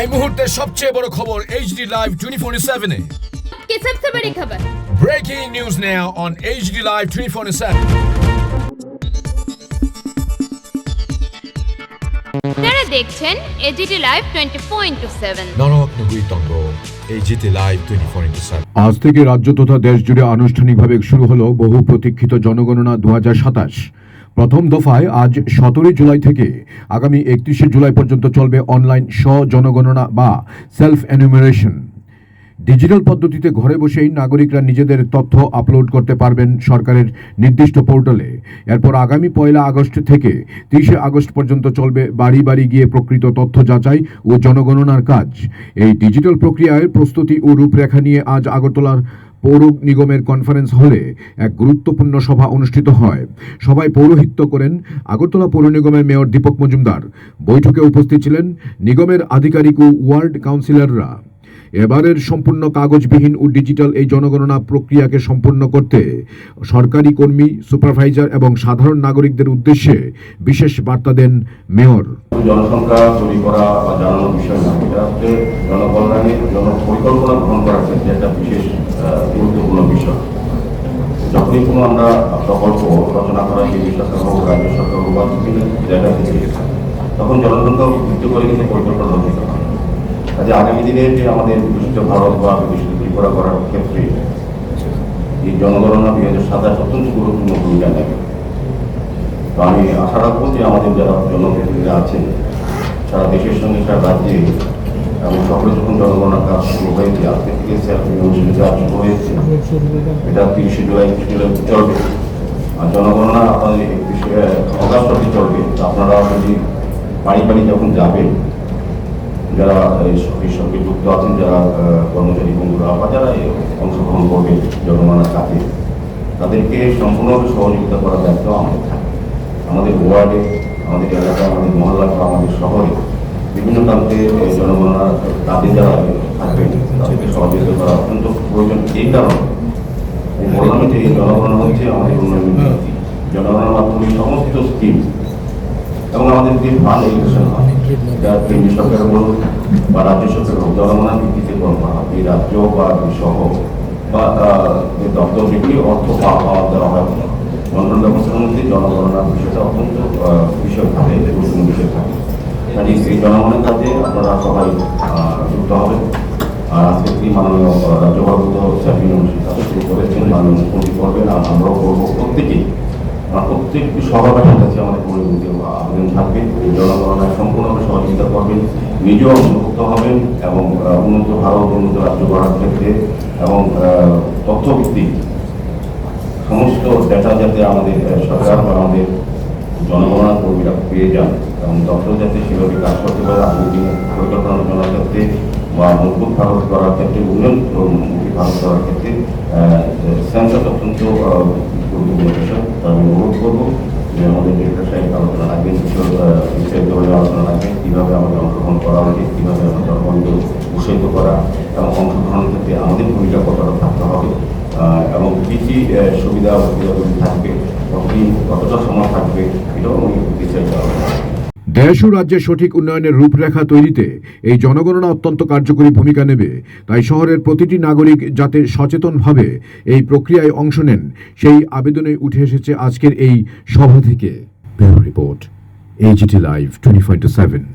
এই মুহূর্তের সবচেয়ে বড় খবর HD Live 24/7 এ। কি सबसे बड़ी खबर? Breaking news now on HD Live 24/7. আপনারা দেখছেন এজিটি লাইভ 24/7। নরকনগুইতঙ্গ HD Live 24/7। আজ থেকে রাজ্য তথা দেশ জুড়ে আনুষ্ঠানিকভাবে শুরু হলো বহু প্রতীক্ষিত জনগণনা 2027। প্রথম দফায় আজ 17 জুলাই থেকে আগামী 31 জুলাই পর্যন্ত চলবে অনলাইন জনগণনা বা সেলফ এনুমেরেশন। ডিজিটাল পদ্ধতিতে ঘরে বসেই নাগরিকরা নিজেদের তথ্য আপলোড করতে পারবেন সরকারের নির্দিষ্ট পোর্টালে। এরপর আগামী 1 আগস্ট থেকে 30 আগস্ট পর্যন্ত চলবে বাড়ি বাড়ি গিয়ে প্রকৃত তথ্য যাচাই ও জনগণনার কাজ। এই ডিজিটাল প্রক্রিয়ায় প্রস্তুতি ও রূপরেখা নিয়ে আজ আগরতলার পৌর নিগমের কনফারেন্স হলে এক গুরুত্বপূর্ণ সভা অনুষ্ঠিত হয়। সভায় পৌরোহিত্য করেন আগরতলা পৌর নিগমের মেয়র দীপক মজুমদার। বৈঠকে উপস্থিত ছিলেন নিগমের আধিকারিক ও ওয়ার্ড কাউন্সিলররা। এবারের সম্পূর্ণ কাগজবিহীন ও ডিজিটাল এই জনগণনা প্রক্রিয়াকে সম্পূর্ণ করতে সরকারি কর্মী, সুপারভাইজার এবং সাধারণ নাগরিকদের উদ্দেশ্যে বিশেষ বার্তা দেন মেয়র। জনসংখ্যা তৈরি করা বা জানানোর বিষয় না, এটা হচ্ছে জনকল্যাণের জন্য পরিকল্পনা গ্রহণ করার ক্ষেত্রে একটা বিশেষ গুরুত্বপূর্ণ বিষয়। যখনই কোনো আমরা প্রকল্প রচনা করা যে সরকার হোক, রাজ্য সরকার হোক বা বিভিন্ন জায়গা থেকে, তখন জনসংখ্যা ভিত্তি করে কিন্তু পরিকল্পনা রচিত হয়। কাজে আগামী দিনে যে আমাদের বিকশিত ভারত বা বিকশিত ত্রিপুরা করার ক্ষেত্রে এই জনগণনা 2027 অত্যন্ত গুরুত্বপূর্ণ ভূমিকা নেবে। তো আমি আশা রাখবো যে আমাদের যারা জনপ্রতিনিধিরা আছেন সারা দেশের সঙ্গে সারা রাজ্যে এবং সকলে যখন জনগণনার কাজ শুরু হয়েছে, আজকে থেকে সেলফ এনুমেরেশনের কাজ শুরু হয়েছে, এটা 30 জুলাই চলবে। আর জনগণনা আপনাদের 31 আগস্ট অবধি চলবে। আপনারা যদি বাড়ি বাড়ি যখন যাবেন, যারা এই সঙ্গে যুক্ত আছেন, যারা কর্মচারী বন্ধুরা বা যারা অংশগ্রহণ করবে জনগণনার কাজে, তাদেরকে সম্পূর্ণভাবে সহযোগিতা করার দায়িত্ব আমাদের থাকে। আমাদের ওয়ার্ডে, আমাদের এলাকায়, আমাদের মহল্লা বা আমাদের শহরে বিভিন্ন প্রান্তে জনগণনার কাজে যারা থাকবেন তাদেরকে সহযোগিতা করা অত্যন্ত প্রয়োজন। এই কারণে বললাম যে এই জনগণনা হচ্ছে আমাদের উন্নয়ন নীতি। জনগণনার মাধ্যমে সমস্ত স্কিম এবং আমাদের যে ফান্ড এলিগেশন হয়, এটা কেন্দ্রীয় সরকার বলুন বা রাজ্য সরকার হোক, জনগণনার ভিত্তিতে গ্রহণ করা হয়। এই রাজ্য বা সহ বা দপ্তর যেগুলি অর্থ পাওয়া দেওয়া হয়, বন্টন ব্যবস্থার মধ্যে জনগণনার বিষয়টা অত্যন্ত বিষয় থাকে, গুরুত্বপূর্ণ বিষয় থাকে। কাজে এই জনগণের কাজে আপনারা সবাই যুক্ত হবেন। আর আজকে কি মাননীয় রাজ্যপাল শুরু করেছেন, মাননীয় মুখ্যমন্ত্রী করবেন, আর আমরাও করবো। প্রত্যেকটি সভাপতির কাছে আমাদের পরিবর্তিত আবেদন থাকবে, এই জনগণনায় সম্পূর্ণভাবে সহযোগিতা করবেন, নিজেও অন্তর্ভুক্ত হবেন এবং উন্নত ভারত, উন্নত রাজ্য গড়ার ক্ষেত্রে এবং তথ্যভিত্তিক সমস্ত ডেটা যাতে আমাদের সরকার বা আমাদের জনগণনা কর্মীরা পেয়ে যান এবং দপ্তর যাতে সেভাবে কাজ করতে পারে আগামী দিনে পরিকল্পনা রচনার ক্ষেত্রে বা মজবুত ভারত করার ক্ষেত্রে, উন্নয়নমুখী ভারত করার ক্ষেত্রে সেন্সাস অত্যন্ত গুরুত্বপূর্ণ বিষয়। আমি অনুরোধ করবো যে আমাদের ডিরেক্টর সাহেব আলোচনা রাখবেন, বিস্তারিতভাবে আলোচনা রাখবেন, কীভাবে আমাদের অংশগ্রহণ করা উচিত, কীভাবে আমাদের জনগণকে উৎসাহিত করা এবং অংশগ্রহণের ক্ষেত্রে আমাদের ভূমিকা কতটা থাকতে হবে এবং কী কী সুবিধা অসুবিধাগুলি থাকবে, কতটা সময় থাকবে, এটাও আমি বিস্তারিত আলোচনা। দেশ ও রাজ্যের সঠিক উন্নয়নের রূপরেখা তৈরিতে এই জনগণনা অত্যন্ত কার্যকরী ভূমিকা নেবে। তাই শহরের প্রতিটি নাগরিক যাতে সচেতনভাবে এই প্রক্রিয়ায় অংশ নেন, সেই আবেদনে উঠে এসেছে আজকের এই সভা থেকে। Bureau report, AGT Live 24/7।